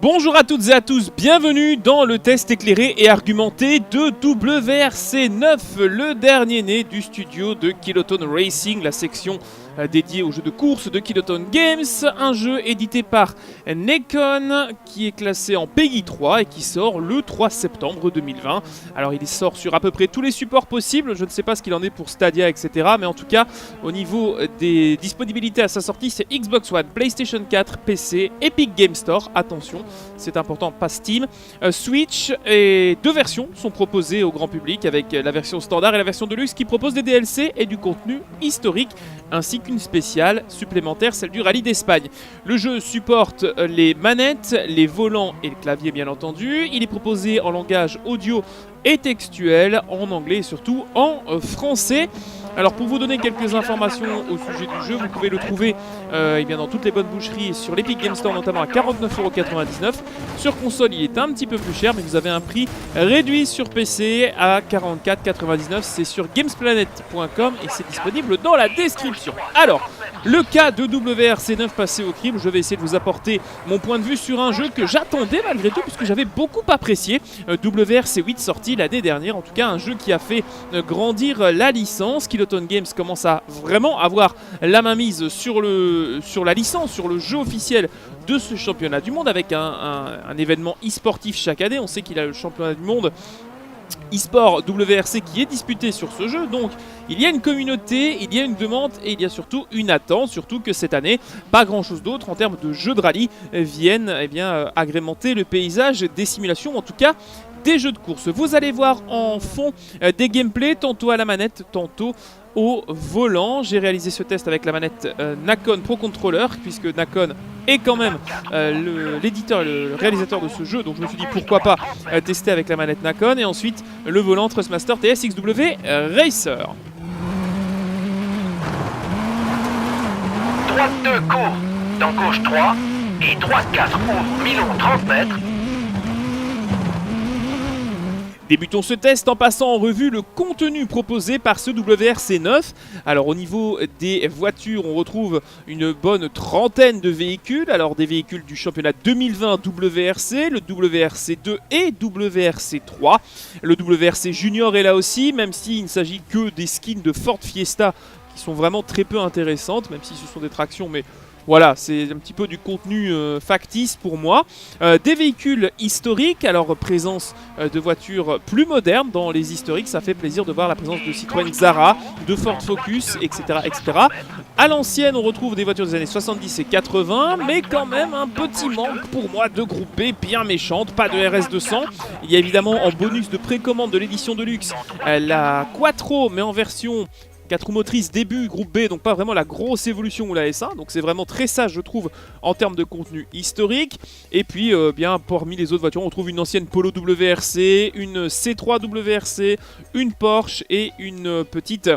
Bonjour à toutes et à tous, bienvenue dans le test éclairé et argumenté de WRC9, le dernier né du studio de Kiloton Racing, la section dédiée aux jeux de course de Kiloton Games, un jeu édité par Nekon qui est classé en PEGI 3 et qui sort le 3 septembre 2020. Alors il sort sur à peu près tous les supports possibles, je ne sais pas ce qu'il en est pour Stadia, etc. Mais en tout cas, au niveau des disponibilités à sa sortie, c'est Xbox One, PlayStation 4, PC, Epic Game Store, attention, c'est important, pas Steam, Switch, et deux versions sont proposées au grand public avec la version standard et la version Deluxe qui propose des DLC et du contenu historique ainsi qu'une spéciale supplémentaire, celle du Rallye d'Espagne. Le jeu supporte les manettes, les volants et le clavier bien entendu. Il est proposé en langage audio et textuel, en anglais et surtout en français. Alors pour vous donner quelques informations au sujet du jeu, vous pouvez le trouver dans toutes les bonnes boucheries, sur l'Epic Game Store notamment à 49,99 €. Sur console il est un petit peu plus cher, mais vous avez un prix réduit sur PC à 44,99 €. C'est sur gamesplanet.com et c'est disponible dans la description. Alors, le cas de WRC9 passé au crible, je vais essayer de vous apporter mon point de vue sur un jeu que j'attendais malgré tout puisque j'avais beaucoup apprécié. WRC8 sorti l'année dernière, en tout cas un jeu qui a fait grandir la licence. Kiloton Games commence à vraiment avoir la mainmise sur la licence, sur le jeu officiel de ce championnat du monde avec un événement e-sportif chaque année. On sait qu'il a le championnat du monde e-sport WRC qui est disputé sur ce jeu, donc il y a une communauté, il y a une demande et il y a surtout une attente, surtout que cette année, pas grand chose d'autre en termes de jeux de rallye viennent agrémenter le paysage des simulations, en tout cas des jeux de course. Vous allez voir en fond des gameplays, tantôt à la manette, tantôt au volant. J'ai réalisé ce test avec la manette Nakon Pro Controller, puisque Nakon est quand même l'éditeur et le réalisateur de ce jeu, donc je me suis dit pourquoi pas tester avec la manette Nakon, et ensuite le volant Trustmaster TSXW Racer. Droite 2 court, dans gauche 3 et droite 4 ouvre 1000 30 mètres. Débutons ce test en passant en revue le contenu proposé par ce WRC9. Alors au niveau des voitures, on retrouve une bonne trentaine de véhicules. Alors des véhicules du championnat 2020 WRC, le WRC2 et WRC3. Le WRC Junior est là aussi, même s'il ne s'agit que des skins de Ford Fiesta qui sont vraiment très peu intéressantes, même si ce sont des tractions, mais voilà, c'est un petit peu du contenu factice pour moi. Des véhicules historiques, alors présence de voitures plus modernes dans les historiques, ça fait plaisir de voir la présence de Citroën Xara, de Ford Focus, etc. etc. À l'ancienne, on retrouve des voitures des années 70 et 80, mais quand même un petit manque pour moi de groupe B bien méchante, pas de RS200. Il y a évidemment en bonus de précommande de l'édition de luxe la Quattro, mais en version 4 roues motrices début groupe B, donc pas vraiment la grosse évolution ou la S1, donc c'est vraiment très sage je trouve en termes de contenu historique. Et puis bien parmi les autres voitures on trouve une ancienne Polo WRC, une C3 WRC, une Porsche et une petite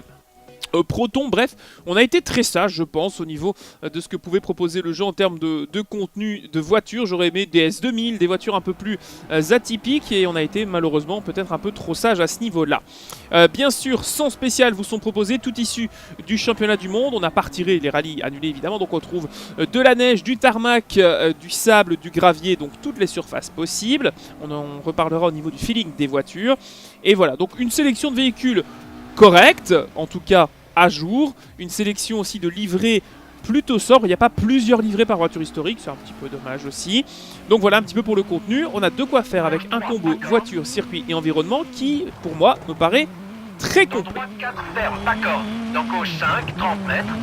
Proton. Bref, on a été très sage je pense au niveau de ce que pouvait proposer le jeu en termes de contenu de voitures. J'aurais aimé des S2000, des voitures un peu plus atypiques, et on a été malheureusement peut-être un peu trop sage à ce niveau là. Bien sûr, 100 spéciales vous sont proposées, tout issu du championnat du monde. On n'a pas retiré les rallyes annulés évidemment, donc on trouve de la neige, du tarmac, du sable, du gravier, donc toutes les surfaces possibles. On en reparlera au niveau du feeling des voitures. Et voilà, donc une sélection de véhicules correcte, en tout cas à jour, une sélection aussi de livrets plutôt sobre. Il n'y a pas plusieurs livrets par voiture historique, c'est un petit peu dommage aussi. Donc voilà un petit peu pour le contenu. On a de quoi faire avec un combo voiture, circuit et environnement qui, pour moi, me paraît très complet. Droite 4 ferme, d'accord. Dans gauche 5, 30 mètres.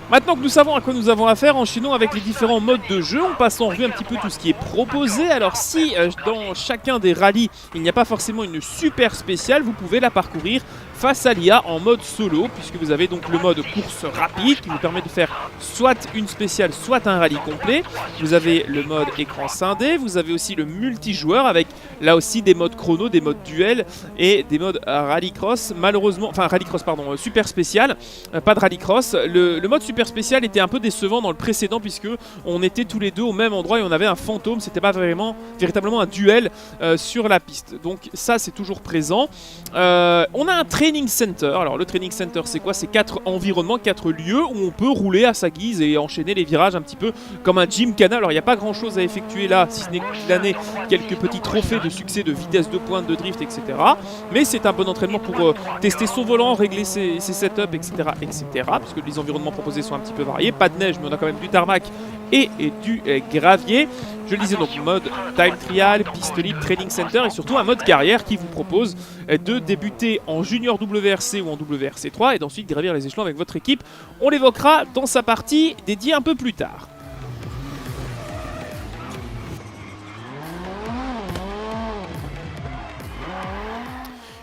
Maintenant que nous savons à quoi nous avons affaire, enchaînons avec les différents modes de jeu. On passe en revue un petit peu tout ce qui est proposé. Alors si dans chacun des rallyes, il n'y a pas forcément une super spéciale, vous pouvez la parcourir face à l'IA en mode solo, puisque vous avez donc le mode course rapide qui vous permet de faire soit une spéciale, soit un rallye complet. Vous avez le mode écran scindé, vous avez aussi le multijoueur avec là aussi des modes chrono, des modes duel et des modes rallycross. Malheureusement, enfin rallycross pardon, super spécial, pas de rallycross. Le mode super spécial était un peu décevant dans le précédent puisque on était tous les deux au même endroit et on avait un fantôme, c'était pas véritablement un duel sur la piste. Donc ça c'est toujours présent. On a un très Training Center. Alors le Training Center c'est quoi? C'est 4 environnements, 4 lieux où on peut rouler à sa guise et enchaîner les virages un petit peu comme un gymkhana. Alors il n'y a pas grand chose à effectuer là, si ce n'est qu'il en ait quelques petits trophées de succès, de vitesse de pointe, de drift, etc. Mais c'est un bon entraînement pour tester son volant, régler ses setups, etc., etc. Parce que les environnements proposés sont un petit peu variés. Pas de neige, mais on a quand même du tarmac et du gravier. Je le disais donc, mode time trial, piste libre, training center et surtout un mode carrière qui vous propose de débuter en junior WRC ou en WRC3 et d'ensuite gravir les échelons avec votre équipe. On l'évoquera dans sa partie dédiée un peu plus tard.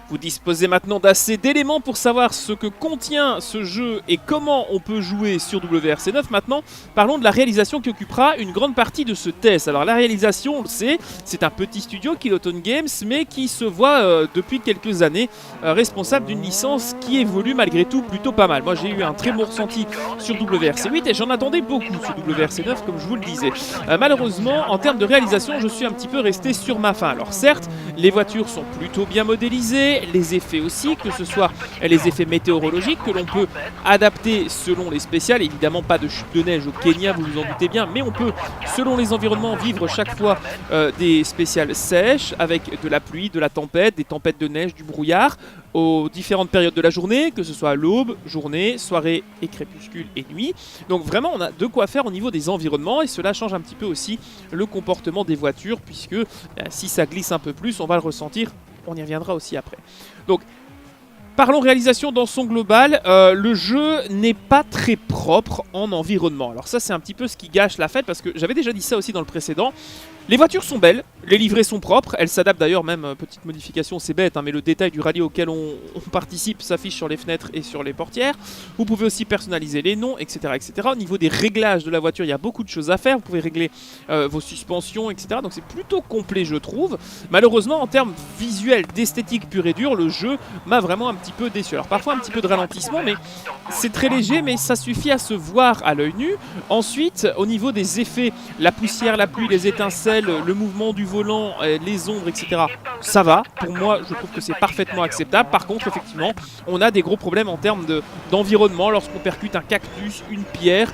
Vous disposez maintenant d'assez d'éléments pour savoir ce que contient ce jeu et comment on peut jouer sur WRC9. Maintenant, parlons de la réalisation qui occupera une grande partie de ce test. Alors la réalisation, on le sait, c'est un petit studio, Kiloton Games, mais qui se voit depuis quelques années responsable d'une licence qui évolue malgré tout plutôt pas mal. Moi j'ai eu un très bon ressenti sur WRC8 et j'en attendais beaucoup sur WRC9 comme je vous le disais. Malheureusement, en termes de réalisation, je suis un petit peu resté sur ma faim. Alors certes, les voitures sont plutôt bien modélisées, les effets aussi, que ce soit les effets météorologiques que l'on peut adapter selon les spéciales. Évidemment pas de chute de neige au Kenya, vous vous en doutez bien, mais on peut, selon les environnements, vivre chaque fois des spéciales sèches avec de la pluie, de la tempête, des tempêtes de neige, du brouillard aux différentes périodes de la journée, que ce soit à l'aube, journée, soirée et crépuscule et nuit. Donc vraiment on a de quoi faire au niveau des environnements et cela change un petit peu aussi le comportement des voitures puisque si ça glisse un peu plus, on va le ressentir. On y reviendra aussi après. Donc, parlons réalisation dans son global. Le jeu n'est pas très propre en environnement. Alors ça, c'est un petit peu ce qui gâche la fête parce que j'avais déjà dit ça aussi dans le précédent. Les voitures sont belles, les livrées sont propres, elles s'adaptent d'ailleurs, même petite modification, c'est bête, hein, mais le détail du rallye auquel on participe s'affiche sur les fenêtres et sur les portières. Vous pouvez aussi personnaliser les noms, etc., etc. Au niveau des réglages de la voiture, il y a beaucoup de choses à faire. Vous pouvez régler vos suspensions, etc. Donc c'est plutôt complet, je trouve. Malheureusement, en termes visuels, d'esthétique pure et dure, le jeu m'a vraiment un petit peu déçu. Alors parfois un petit peu de ralentissement, mais c'est très léger, mais ça suffit à se voir à l'œil nu. Ensuite, au niveau des effets, la poussière, la pluie, les étincelles, le mouvement du volant, les ombres, etc. Ça va. Pour moi, je trouve que c'est parfaitement acceptable. Par contre, effectivement, on a des gros problèmes en termes d'environnement. Lorsqu'on percute un cactus, une pierre,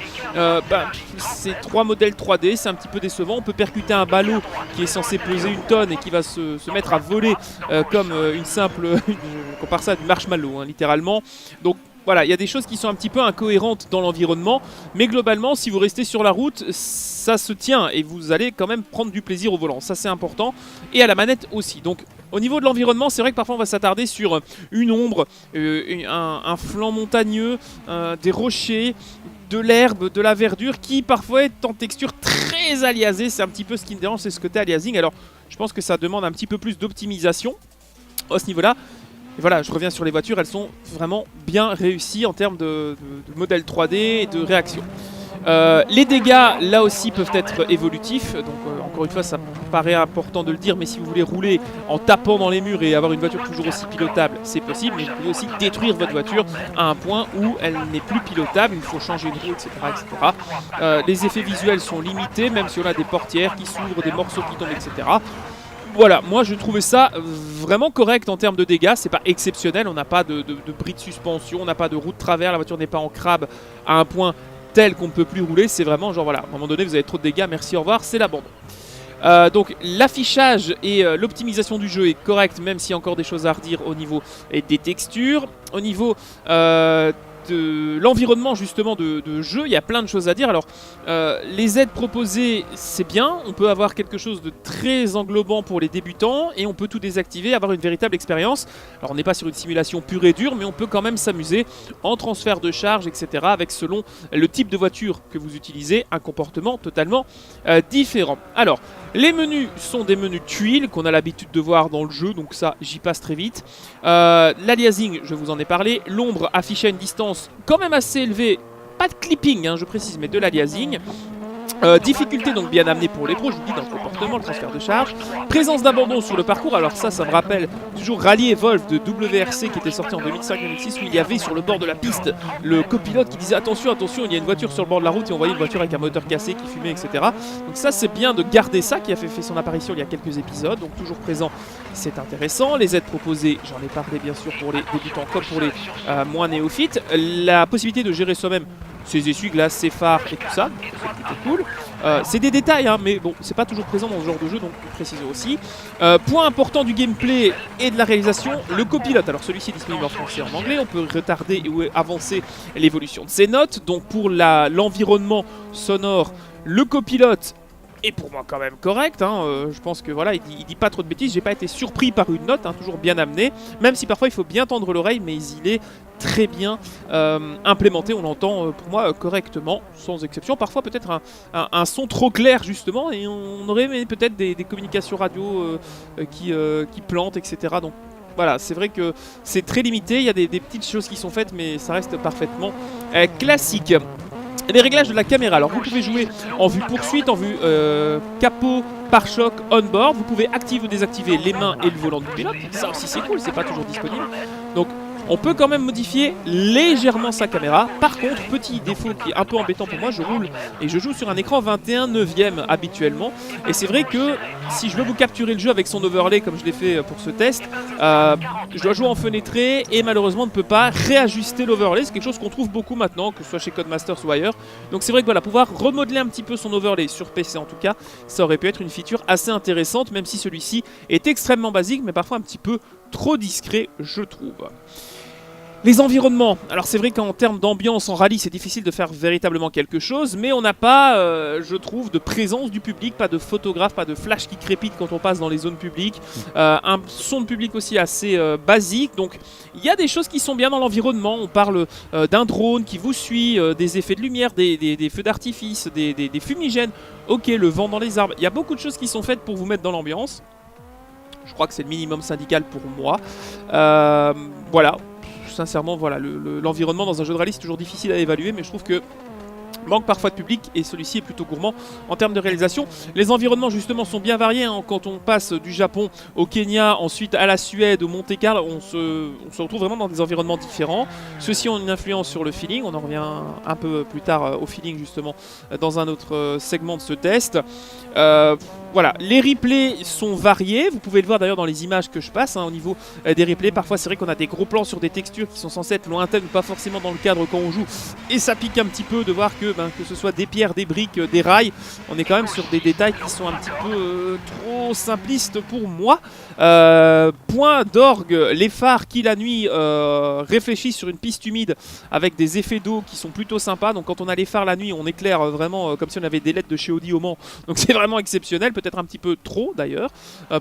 c'est 3 modèles 3D, c'est un petit peu décevant. On peut percuter un ballot qui est censé peser 1 tonne et qui va se mettre à voler comme une simple... je compare ça à du marshmallow, hein, littéralement. Donc, voilà, il y a des choses qui sont un petit peu incohérentes dans l'environnement, mais globalement, si vous restez sur la route, ça se tient et vous allez quand même prendre du plaisir au volant. Ça, c'est important. Et à la manette aussi. Donc, au niveau de l'environnement, c'est vrai que parfois on va s'attarder sur une ombre, un flanc montagneux, des rochers, de l'herbe, de la verdure qui parfois est en texture très aliasée. C'est un petit peu ce qui me dérange, c'est ce côté aliasing. Alors, je pense que ça demande un petit peu plus d'optimisation à ce niveau-là. Et voilà, je reviens sur les voitures, elles sont vraiment bien réussies en termes de modèle 3D et de réaction. Les dégâts, là aussi, peuvent être évolutifs. Donc, encore une fois, ça paraît important de le dire, mais si vous voulez rouler en tapant dans les murs et avoir une voiture toujours aussi pilotable, c'est possible. Mais vous pouvez aussi détruire votre voiture à un point où elle n'est plus pilotable. Il faut changer de roue, etc., etc. Les effets visuels sont limités, même si on a des portières qui s'ouvrent, des morceaux qui tombent, etc. Voilà, moi je trouvais ça vraiment correct en termes de dégâts, c'est pas exceptionnel, on n'a pas de bris de suspension, on n'a pas de roue de travers, la voiture n'est pas en crabe à un point tel qu'on ne peut plus rouler, c'est vraiment genre voilà, à un moment donné vous avez trop de dégâts, merci, au revoir, c'est l'abandon. Donc l'affichage et l'optimisation du jeu est correct, même s'il y a encore des choses à redire au niveau des textures, au niveau de l'environnement justement de jeu, il y a plein de choses à dire. Alors les aides proposées, c'est bien, on peut avoir quelque chose de très englobant pour les débutants et on peut tout désactiver, avoir une véritable expérience. Alors on n'est pas sur une simulation pure et dure, mais on peut quand même s'amuser en transfert de charge, etc. avec, selon le type de voiture que vous utilisez, un comportement totalement différent. Alors les menus sont des menus tuiles qu'on a l'habitude de voir dans le jeu, donc ça j'y passe très vite. L'aliasing, je vous en ai parlé. L'ombre affichée à une distance quand même assez élevée, pas de clipping, hein, je précise, mais de l'aliasing. Difficulté donc bien amenée pour les pros, je vous dis dans le comportement, le transfert de charge. Présence d'abandon sur le parcours, alors ça me rappelle toujours Rally Evolve de WRC qui était sorti en 2005-2006 où il y avait sur le bord de la piste le copilote qui disait attention, attention, il y a une voiture sur le bord de la route et on voyait une voiture avec un moteur cassé qui fumait, etc. Donc ça c'est bien de garder ça, qui a fait son apparition il y a quelques épisodes, donc toujours présent, c'est intéressant. Les aides proposées, j'en ai parlé bien sûr pour les débutants comme pour les moins néophytes. La possibilité de gérer soi-même ses essuie-glaces, ses phares et tout ça, c'est plutôt cool. C'est des détails, hein, mais bon, c'est pas toujours présent dans ce genre de jeu, donc précisons aussi. Point important du gameplay et de la réalisation, le copilote. Alors celui-ci est disponible en français et en anglais, on peut retarder ou avancer l'évolution de ses notes. Donc pour l'environnement sonore, le copilote est pour moi quand même correct, hein. Je pense que voilà, il dit pas trop de bêtises, j'ai pas été surpris par une note, hein, toujours bien amené, même si parfois il faut bien tendre l'oreille, mais il est très bien implémenté, on l'entend pour moi correctement, sans exception. Parfois peut-être un son trop clair justement, et on aurait aimé peut-être des communications radio qui plantent, etc. Donc voilà, c'est vrai que c'est très limité, il y a des petites choses qui sont faites, mais ça reste parfaitement classique. Les réglages de la caméra, alors vous pouvez jouer en vue poursuite, en vue capot, pare-choc, on-board. Vous pouvez activer ou désactiver les mains et le volant du pilote. Ça aussi c'est cool, c'est pas toujours disponible. Donc on peut quand même modifier légèrement sa caméra. Par contre, petit défaut qui est un peu embêtant pour moi, je roule et je joue sur un écran 21/9 habituellement. Et c'est vrai que si je veux vous capturer le jeu avec son overlay comme je l'ai fait pour ce test, je dois jouer en fenêtré et malheureusement on ne peut pas réajuster l'overlay. C'est quelque chose qu'on trouve beaucoup maintenant, que ce soit chez Codemasters ou ailleurs. Donc c'est vrai que voilà, pouvoir remodeler un petit peu son overlay sur PC en tout cas, ça aurait pu être une feature assez intéressante, même si celui-ci est extrêmement basique, mais parfois un petit peu trop discret, je trouve. Les environnements, alors c'est vrai qu'en termes d'ambiance en rallye c'est difficile de faire véritablement quelque chose, mais on n'a pas, je trouve, de présence du public, pas de photographe, pas de flash qui crépite quand on passe dans les zones publiques, un son de public aussi assez basique, donc il y a des choses qui sont bien dans l'environnement. On parle d'un drone qui vous suit, des effets de lumière, des feux d'artifice, des fumigènes, ok, le vent dans les arbres, il y a beaucoup de choses qui sont faites pour vous mettre dans l'ambiance. Je crois que c'est le minimum syndical pour moi. Voilà. Sincèrement, voilà, l'environnement dans un jeu de rallye c'est toujours difficile à évaluer, mais je trouve que manque parfois de public et celui-ci est plutôt gourmand en termes de réalisation. Les environnements justement sont bien variés, hein. Quand on passe du Japon au Kenya, ensuite à la Suède, au Monte-Carlo, on se retrouve vraiment dans des environnements différents. Ceux-ci ont une influence sur le feeling, on en revient un peu plus tard au feeling justement dans un autre segment de ce test. Voilà, les replays sont variés, vous pouvez le voir d'ailleurs dans les images que je passe, hein, au niveau des replays. Parfois c'est vrai qu'on a des gros plans sur des textures qui sont censées être lointaines, pas forcément dans le cadre quand on joue, et ça pique un petit peu de voir que ce soit des pierres, des briques, des rails, on est quand même sur des détails qui sont un petit peu trop simplistes pour moi. Point d'orgue, les phares qui la nuit réfléchissent sur une piste humide avec des effets d'eau qui sont plutôt sympas. Donc quand on a les phares la nuit, on éclaire vraiment comme si on avait des LED de chez Audi au Mans, donc c'est vraiment exceptionnel, peut-être un petit peu trop d'ailleurs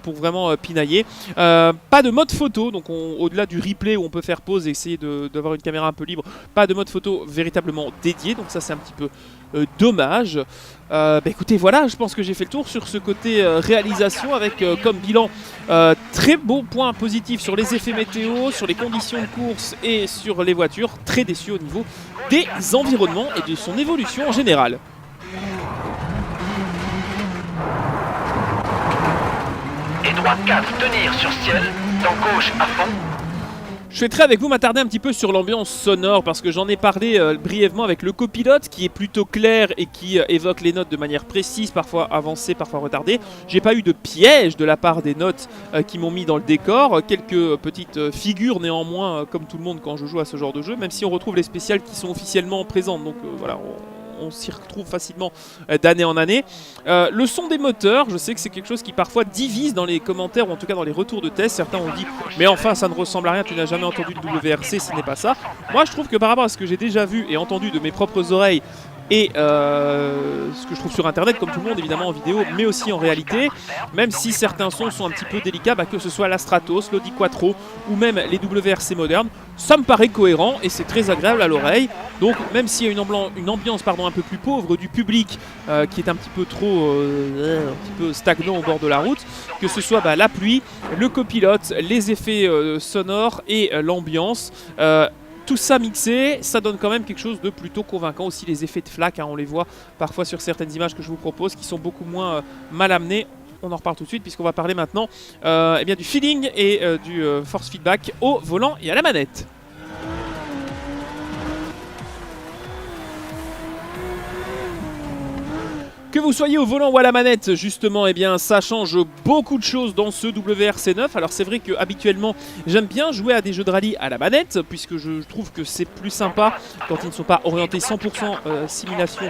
pour vraiment pinailler. Pas de mode photo, donc au-delà du replay où on peut faire pause et essayer d'avoir une caméra un peu libre, pas de mode photo véritablement dédié, donc ça c'est un petit peu dommage. Écoutez, voilà, je pense que j'ai fait le tour sur ce côté réalisation avec comme bilan très beau point positif sur les effets météo, sur les conditions de course et sur les voitures. Très déçu au niveau des environnements et de son évolution en général. Et droite 4, tenir sur ciel, dans gauche à fond. Je souhaiterais avec vous m'attarder un petit peu sur l'ambiance sonore parce que j'en ai parlé brièvement avec le copilote qui est plutôt clair et qui évoque les notes de manière précise, parfois avancée, parfois retardée. J'ai pas eu de piège de la part des notes qui m'ont mis dans le décor. Quelques petites figures néanmoins comme tout le monde quand je joue à ce genre de jeu, même si on retrouve les spéciales qui sont officiellement présentes. Donc voilà, on s'y retrouve facilement d'année en année. Le son des moteurs, je sais que c'est quelque chose qui parfois divise dans les commentaires ou en tout cas dans les retours de test. Certains ont dit mais enfin ça ne ressemble à rien, tu n'as jamais entendu de WRC, ce n'est pas ça. Moi je trouve que par rapport à ce que j'ai déjà vu et entendu de mes propres oreilles et ce que je trouve sur internet comme tout le monde évidemment en vidéo mais aussi en réalité, même si certains sons sont un petit peu délicats, que ce soit la Stratos, l'Audi Quattro ou même les WRC modernes, ça me paraît cohérent et c'est très agréable à l'oreille. Donc même s'il y a une ambiance un peu plus pauvre du public qui est un petit peu trop un petit peu stagnant au bord de la route, que ce soit la pluie, le copilote, les effets sonores et l'ambiance, tout ça mixé, ça donne quand même quelque chose de plutôt convaincant. Aussi les effets de flaque, hein, on les voit parfois sur certaines images que je vous propose qui sont beaucoup moins mal amenés. On en reparle tout de suite puisqu'on va parler maintenant eh bien, du feeling et du force feedback au volant et à la manette. Que vous soyez au volant ou à la manette, justement, eh bien, ça change beaucoup de choses dans ce WRC9. Alors c'est vrai que habituellement, j'aime bien jouer à des jeux de rallye à la manette, puisque je trouve que c'est plus sympa quand ils ne sont pas orientés 100% simulation,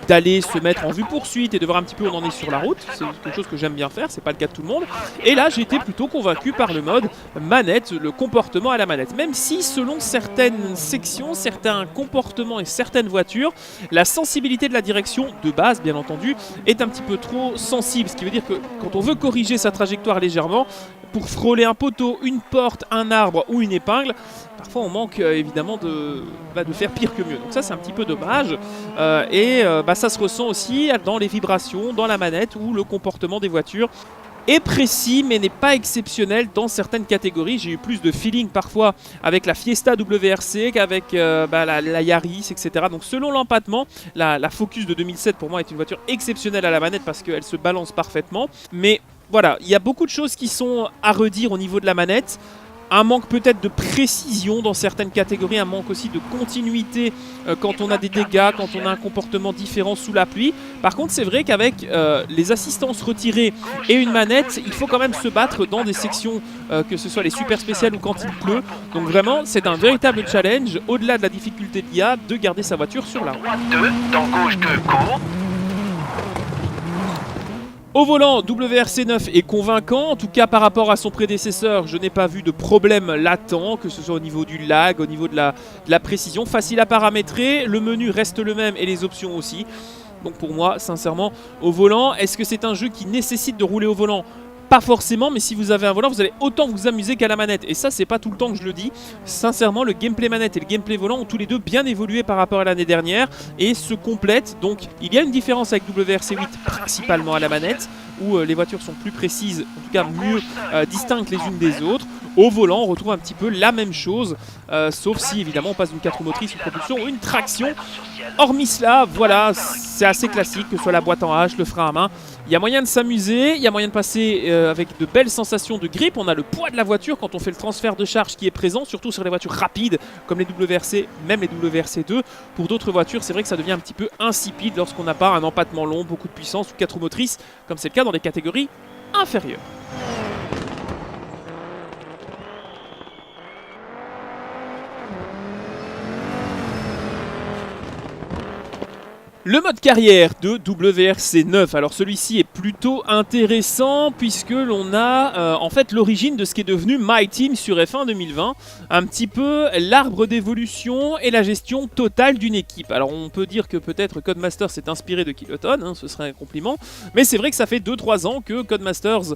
d'aller se mettre en vue poursuite et de voir un petit peu où on en est sur la route. C'est quelque chose que j'aime bien faire, c'est pas le cas de tout le monde. Et là, j'ai été plutôt convaincu par le mode manette, le comportement à la manette. Même si, selon certaines sections, certains comportements et certaines voitures, la sensibilité de la direction de base, bien entendu, est un petit peu trop sensible, ce qui veut dire que quand on veut corriger sa trajectoire légèrement, pour frôler un poteau, une porte, un arbre ou une épingle, parfois on manque évidemment de faire pire que mieux. Donc ça c'est un petit peu dommage ça se ressent aussi dans les vibrations, dans la manette ou le comportement des voitures est précis mais n'est pas exceptionnel dans certaines catégories. J'ai eu plus de feeling parfois avec la Fiesta WRC qu'avec la Yaris, etc. Donc selon l'empattement, la Focus de 2007 pour moi est une voiture exceptionnelle à la manette parce qu'elle se balance parfaitement. Mais voilà, il y a beaucoup de choses qui sont à redire au niveau de la manette. Un manque peut-être de précision dans certaines catégories, un manque aussi de continuité quand on a des dégâts, quand on a un comportement différent sous la pluie. Par contre, c'est vrai qu'avec les assistances retirées et une manette, il faut quand même se battre dans des sections, que ce soit les super spéciales ou quand il pleut. Donc vraiment, c'est un véritable challenge, au-delà de la difficulté de l'IA, de garder sa voiture sur la route. 2, dans gauche 2, court. Au volant, WRC9 est convaincant, en tout cas par rapport à son prédécesseur, je n'ai pas vu de problème latent, que ce soit au niveau du lag, au niveau de la précision. Facile à paramétrer, le menu reste le même et les options aussi. Donc pour moi, sincèrement, au volant, est-ce que c'est un jeu qui nécessite de rouler au volant ? Pas forcément, mais si vous avez un volant, vous allez autant vous amuser qu'à la manette. Et ça, c'est pas tout le temps que je le dis. Sincèrement, le gameplay manette et le gameplay volant ont tous les deux bien évolué par rapport à l'année dernière et se complètent. Donc, il y a une différence avec WRC8, principalement à la manette, où les voitures sont plus précises, en tout cas mieux distinctes les unes des autres. Au volant, on retrouve un petit peu la même chose, sauf si évidemment on passe d'une 4 roues motrices, une propulsion ou une traction. Hormis cela, voilà, c'est assez classique, que ce soit la boîte en H, le frein à main. Il y a moyen de s'amuser, il y a moyen de passer avec de belles sensations de grip. On a le poids de la voiture quand on fait le transfert de charge qui est présent, surtout sur les voitures rapides comme les WRC, même les WRC2. Pour d'autres voitures, c'est vrai que ça devient un petit peu insipide lorsqu'on n'a pas un empattement long, beaucoup de puissance ou 4 roues motrices, comme c'est le cas dans les catégories inférieures. Le mode carrière de WRC9, alors celui-ci est plutôt intéressant puisque l'on a en fait l'origine de ce qui est devenu My Team sur F1 2020, un petit peu l'arbre d'évolution et la gestion totale d'une équipe. Alors on peut dire que peut-être Codemasters s'est inspiré de Kiloton, hein, ce serait un compliment, mais c'est vrai que ça fait 2-3 ans que Codemasters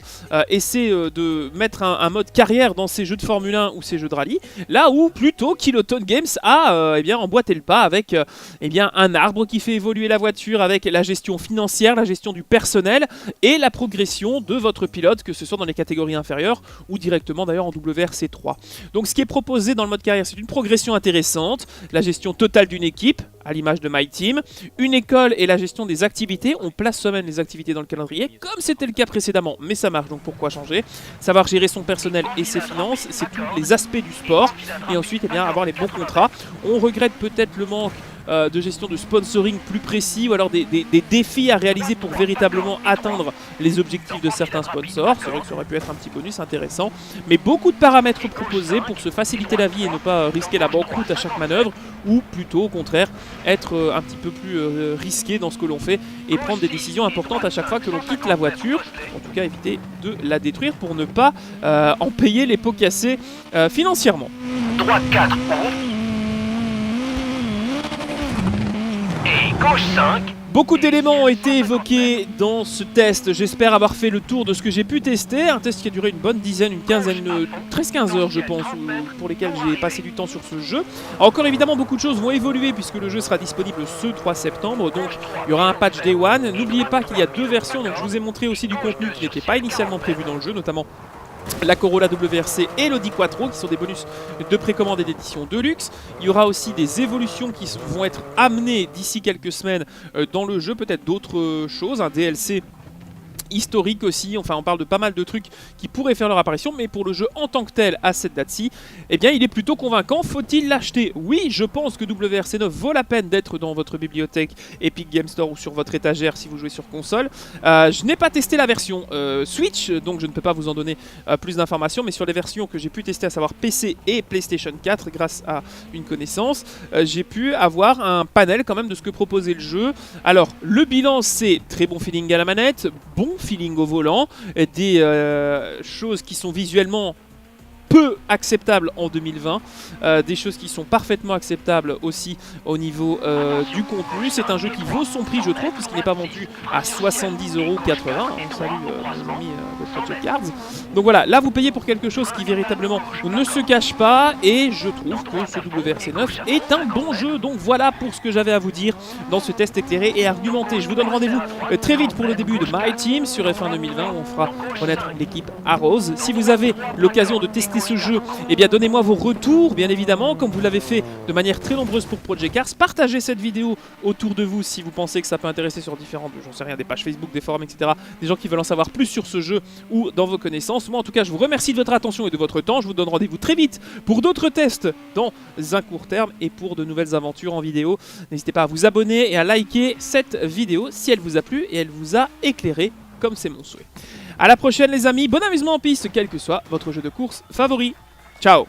essaie de mettre un mode carrière dans ses jeux de Formule 1 ou ses jeux de rallye, là où plutôt Kiloton Games a emboîté le pas avec un arbre qui fait évoluer la voiture avec la gestion financière, la gestion du personnel et la progression de votre pilote, que ce soit dans les catégories inférieures ou directement d'ailleurs en WRC3. Donc ce qui est proposé dans le mode carrière, c'est une progression intéressante, la gestion totale d'une équipe, à l'image de My Team, une école et la gestion des activités. On place soi-même les activités dans le calendrier, comme c'était le cas précédemment, mais ça marche, donc pourquoi changer? Savoir gérer son personnel et ses finances, c'est tous les aspects du sport, et ensuite avoir les bons contrats. On regrette peut-être le manque de gestion de sponsoring plus précis ou alors des défis à réaliser pour véritablement atteindre les objectifs de certains sponsors. C'est vrai que ça aurait pu être un petit bonus intéressant, mais beaucoup de paramètres proposés pour se faciliter la vie et ne pas risquer la banqueroute à chaque manœuvre, ou plutôt au contraire être un petit peu plus risqué dans ce que l'on fait et prendre des décisions importantes à chaque fois que l'on quitte la voiture, en tout cas éviter de la détruire pour ne pas en payer les pots cassés financièrement. Droite 4, et gauche 5. Beaucoup d'éléments ont été évoqués dans ce test. J'espère avoir fait le tour de ce que j'ai pu tester. Un test qui a duré une bonne dizaine, une quinzaine, 13-15 heures je pense, pour lesquelles j'ai passé du temps sur ce jeu. Encore évidemment, beaucoup de choses vont évoluer puisque le jeu sera disponible ce 3 septembre. Donc il y aura un patch Day One. N'oubliez pas qu'il y a 2 versions. Donc je vous ai montré aussi du contenu qui n'était pas initialement prévu dans le jeu, notamment la Corolla WRC et l'Audi Quattro qui sont des bonus de précommande et d'édition Deluxe. Il y aura aussi des évolutions qui vont être amenées d'ici quelques semaines dans le jeu, peut-être d'autres choses, un DLC historique aussi, enfin on parle de pas mal de trucs qui pourraient faire leur apparition, mais pour le jeu en tant que tel à cette date-ci, eh bien il est plutôt convaincant. Faut-il l'acheter? Oui, je pense que WRC 9 vaut la peine d'être dans votre bibliothèque Epic Game Store ou sur votre étagère si vous jouez sur console. Je n'ai pas testé la version Switch, donc je ne peux pas vous en donner plus d'informations, mais sur les versions que j'ai pu tester, à savoir PC et PlayStation 4, grâce à une connaissance, j'ai pu avoir un panel quand même de ce que proposait le jeu. Alors, le bilan, c'est très bon feeling à la manette, bon feeling au volant, des choses qui sont visuellement peu acceptables en 2020, des choses qui sont parfaitement acceptables aussi au niveau du contenu. C'est un jeu qui vaut son prix, je trouve, puisqu'il n'est pas vendu à 70,80 €. On salue nos amis de Project Cards. Donc voilà, là vous payez pour quelque chose qui véritablement ne se cache pas, et je trouve que ce WRC 9 est un bon jeu. Donc voilà pour ce que j'avais à vous dire dans ce test éclairé et argumenté. Je vous donne rendez-vous très vite pour le début de My Team sur F1 2020, où on fera connaître l'équipe Arrows. Si vous avez l'occasion de tester ce jeu, eh bien donnez-moi vos retours, bien évidemment, comme vous l'avez fait de manière très nombreuse pour Project Cars. Partagez cette vidéo autour de vous si vous pensez que ça peut intéresser sur différentes, j'en sais rien, des pages Facebook, des forums, etc. Des gens qui veulent en savoir plus sur ce jeu ou dans vos connaissances. Moi en tout cas, je vous remercie de votre attention et de votre temps. Je vous donne rendez-vous très vite pour d'autres tests dans un court terme et pour de nouvelles aventures en vidéo. N'hésitez pas à vous abonner et à liker cette vidéo si elle vous a plu et elle vous a éclairé, comme c'est mon souhait. A la prochaine les amis, bon amusement en piste, quel que soit votre jeu de course favori. Ciao.